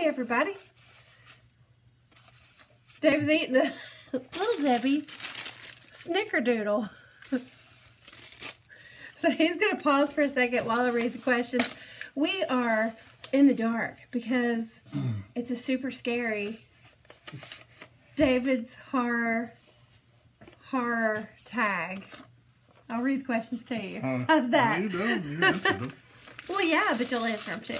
Hey everybody. Dave's eating the Little Debbie Snickerdoodle. So he's going to pause for a second while I read the questions. We are in the dark because it's a super scary David's horror tag. I'll read the questions to you. How's that? You answer them. Well, yeah, but you'll answer them too.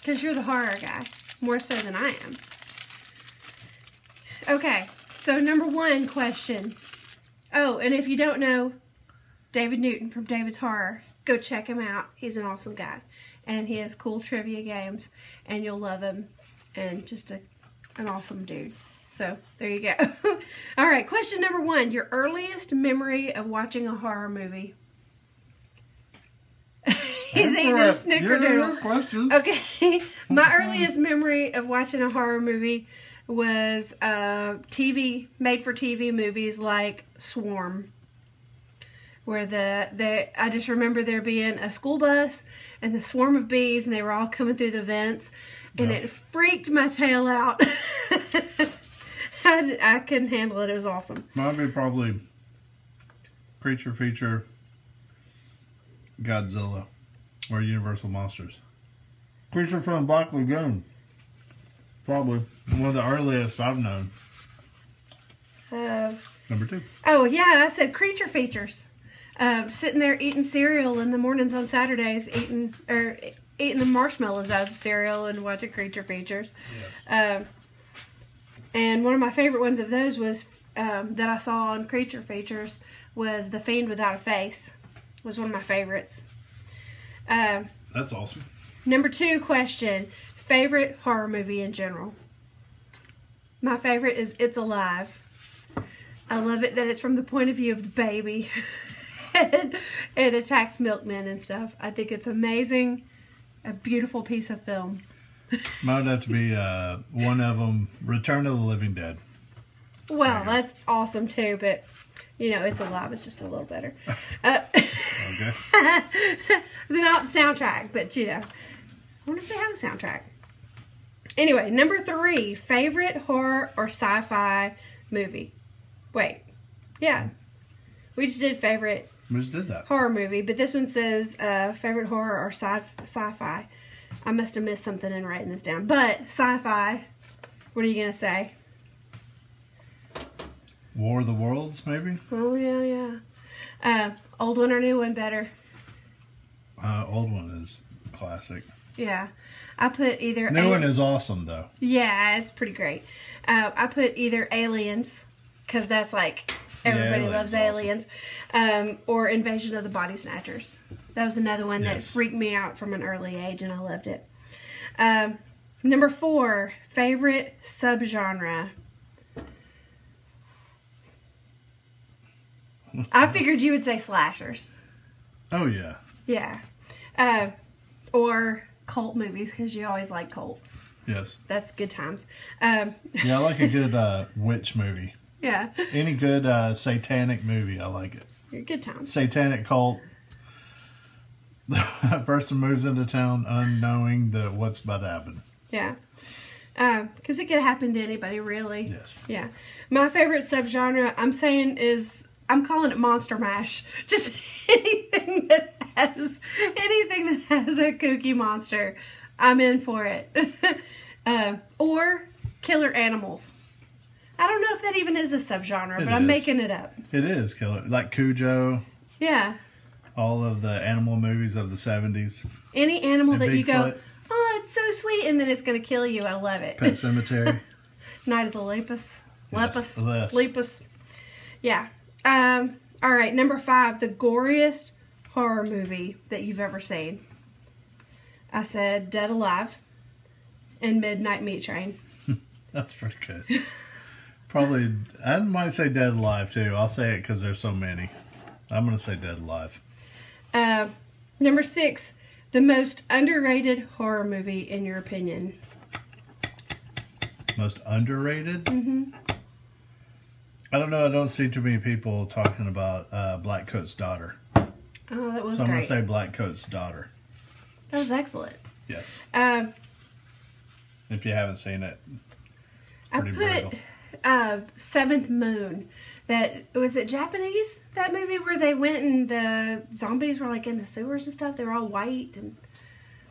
Because you're the horror guy, more so than I am. Okay, so number one question. Oh, and if you don't know David Newton from David's Horror, go check him out. He's an awesome guy. And he has cool trivia games, and you'll love him. And just an awesome dude. So, there you go. All right, question number one. Your earliest memory of watching a horror movie? He's eating a snickerdoodle. Questions. Okay. My earliest memory of watching a horror movie was made-for-TV movies like Swarm. Where I just remember there being a school bus and the swarm of bees, and they were all coming through the vents, and it freaked my tail out. I couldn't handle it. It was awesome. Might be probably Creature Feature, Godzilla, or Universal Monsters. Creature from the Black Lagoon. Probably one of the earliest I've known. Number two. Oh, yeah, and I said Creature Features. Sitting there eating cereal in the mornings on Saturdays, eating the marshmallows out of the cereal and watching Creature Features. Yes. And one of my favorite ones of those was that I saw on Creature Features was The Fiend Without a Face. Was one of my favorites. That's awesome. Number two question: favorite horror movie in general. My favorite is It's Alive. I love it that it's from the point of view of the baby. It attacks milkmen and stuff. I think it's amazing. A beautiful piece of film. Might have to be one of them, Return of the Living Dead. Well, that's awesome too, but you know, It's Alive is just a little better. Okay. They're not the soundtrack, but you know. I wonder if they have a soundtrack. Anyway, number three, favorite horror or sci-fi movie. Wait. Yeah. We just did favorite We just did that. horror movie, but this one says favorite horror or sci-fi. I must have missed something in writing this down. But sci-fi, what are you going to say? War of the Worlds, maybe? Oh, yeah. Old one or new one better? Old one is classic. Yeah. I put either... New one is awesome, though. Yeah, it's pretty great. I put either Aliens, because that's like... Everybody loves Aliens. Awesome. Or Invasion of the Body Snatchers. That was another one that freaked me out from an early age, and I loved it. Number four, favorite subgenre. I figured you would say slashers. Oh, yeah. Yeah. Or cult movies, because you always like cults. Yes. That's good times. Yeah, I like a good witch movie. Yeah. Any good satanic movie, I like it. Good times. Satanic cult. A person moves into town unknowing what's about to happen. Yeah. Because it could happen to anybody, really. Yes. Yeah. My favorite subgenre, I'm calling it Monster Mash. Just anything that has a kooky monster, I'm in for it. Or killer animals. I don't know if that even is a subgenre, but I'm making it up. It is killer. Like Cujo. Yeah. All of the animal movies of the 70s. Any animal that Bigfoot. you go, oh, it's so sweet, and then it's going to kill you. I love it. Pet Cemetery. Night of the Lepus. Yes, Lepus. Yeah. All right, number five, the goriest horror movie that you've ever seen. I said Dead Alive and Midnight Meat Train. That's pretty good. Probably, I might say Dead Alive too. I'll say it because there's so many. I'm going to say Dead Alive. Number six, the most underrated horror movie in your opinion. Most underrated? Mm-hmm. I don't know. I don't see too many people talking about Blackcoat's Daughter. Oh, that was great. So I'm going to say Blackcoat's Daughter. That was excellent. Yes. if you haven't seen it. I Pretty put Seventh Moon. That was it Japanese? That movie where they went and the zombies were like in the sewers and stuff. They were all white and.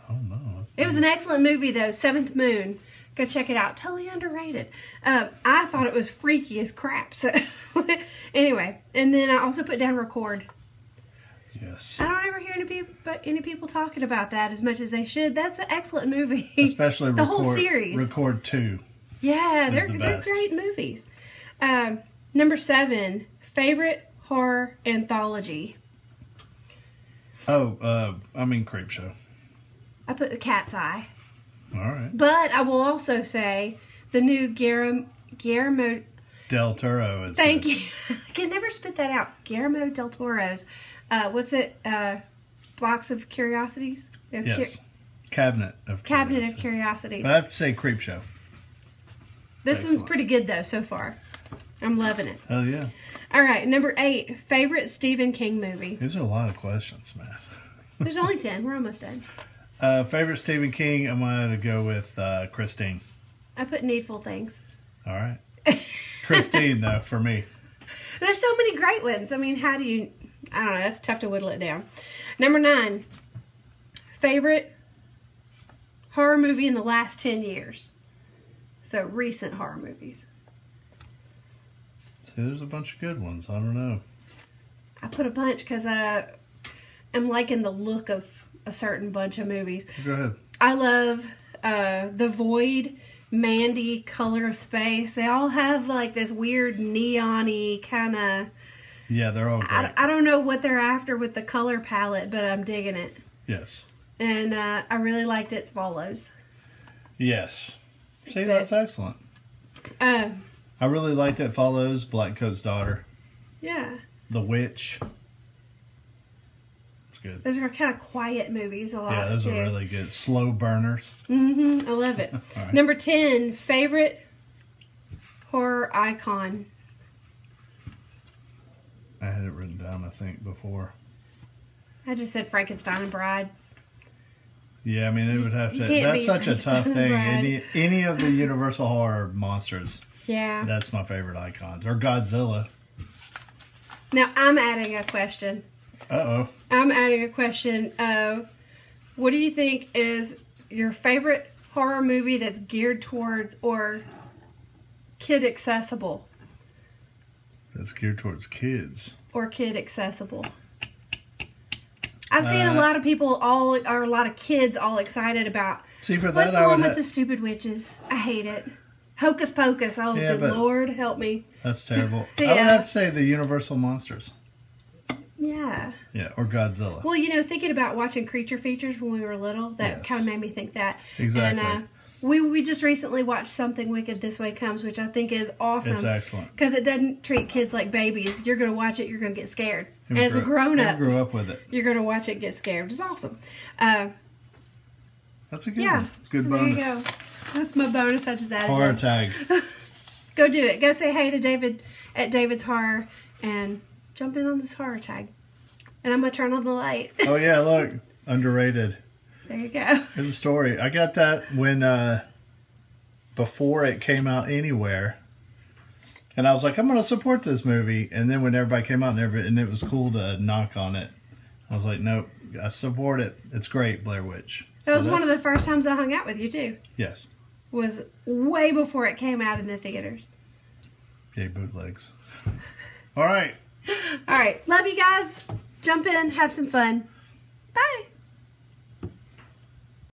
I don't know. It was an excellent movie though. Seventh Moon. Go check it out. Totally underrated. I thought it was freaky as crap. So anyway, and then I also put down Record. Yes. I don't ever hear any people talking about that as much as they should. That's an excellent movie. Especially the whole series. Record 2. Yeah, they're best. great movies. Number 7, favorite horror anthology. Creepshow. I put The Cat's Eye. All right. But I will also say the new Guillermo Del Toro is. Thank good. you. I can never spit that out. Guillermo del Toro's. What's it? Box of Curiosities? Yes. Cabinet of Curiosities. But I have to say Creepshow. This Excellent. one's pretty good though so far. I'm loving it. Oh yeah. All right, number 8, favorite Stephen King movie. These are a lot of questions, man. There's only 10. We're almost done. Favorite Stephen King, I'm going to go with Christine. I put Needful Things. All right. Christine, though, for me. There's so many great ones. I mean, how do you... I don't know. That's tough to whittle it down. Number 9, favorite horror movie in the last 10 years. So, recent horror movies. See, there's a bunch of good ones. I don't know. I put a bunch because I'm liking the look of a certain bunch of movies. Go ahead. I love The Void, Mandy, Color of Space. They all have like this weird neon-y kind of... Yeah, they're all great. I don't know what they're after with the color palette, but I'm digging it. Yes. And I really liked It Follows. Yes. See, that's excellent. I really liked It Follows, Black Coat's Daughter, Yeah. The Witch. It's good. Those are kind of quiet movies a lot. Yeah, those too. are really good. Slow burners. I love it. Right. Number 10, favorite horror icon. I had it written down, I think, before. I just said Frankenstein and Bride. Yeah, I mean, it would have You to. can't That's beat such a tough Frankenstein thing. and Any of the Universal horror monsters, Yeah. that's my favorite icons. Or Godzilla. Now, I'm adding a question. Uh-oh. I'm adding a question. What do you think is your favorite horror movie that's geared towards or kid accessible? That's geared towards kids. Or kid accessible. I've seen a lot of people or a lot of kids all excited about. See, for What's that, the I one would with the stupid witches? I hate it. Hocus Pocus. Oh, Yeah, good but- Lord, help me. That's terrible. I Yeah. would have to say the Universal monsters. Yeah. Yeah, or Godzilla. Well, thinking about watching creature features when we were little, that Yes. kind of made me think that. Exactly. And we just recently watched Something Wicked This Way Comes, which I think is awesome. It's excellent. Because it doesn't treat kids like babies. You're going to watch it, you're going to get scared. Him As a grown-up, grew up with it. you're going to watch it and get scared. It's awesome. That's a good one. It's a good there bonus. you go. That's my bonus. I just added Horror that. tag. Go do it. Go say hey to David at David's Horror and jump in on this horror tag. And I'm going to turn on the light. Oh, yeah, look. Underrated. There you go. There's a story. I got that when, before it came out anywhere. And I was like, I'm going to support this movie. And then when everybody came out and it was cool to knock on it, I was like, nope, I support it. It's great, Blair Witch. That was one of the first times I hung out with you, too. Yes. Was way before it came out in the theaters. Yay, bootlegs. All right. All right. Love you guys. Jump in. Have some fun. Bye.